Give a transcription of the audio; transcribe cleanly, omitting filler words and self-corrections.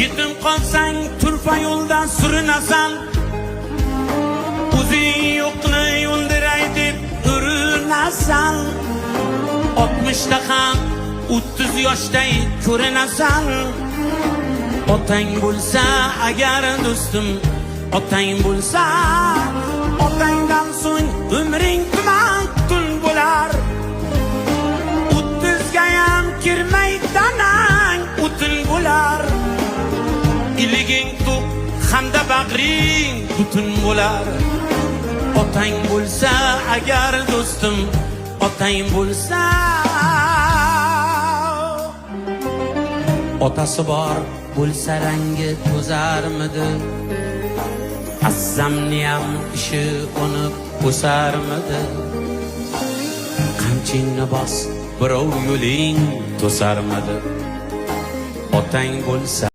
yetim qolsang turfa yo'ldan surinasan, o'zing yo'qni yo'ldiray deb urinasan, 60da ham 30 yoshday ko'rinasan. Otang bo'lsa agar do'stim, otang bo'lsa, otangdan so'ng umring tuman bo'lar. 30ga ham kirmay tanang o'tin bo'lar. Iliging to'q hamda bag'ring butun bo'lar. Otang bo'lsa agar do'stim, otang bo'lsa. Otasi bor bo'lsa rangi to'zarmidi? Azzamniyam ishi o'nib o'sarmidi? Qamchingni bos, birov yo'ling to'sarmidi? Otang bo'lsa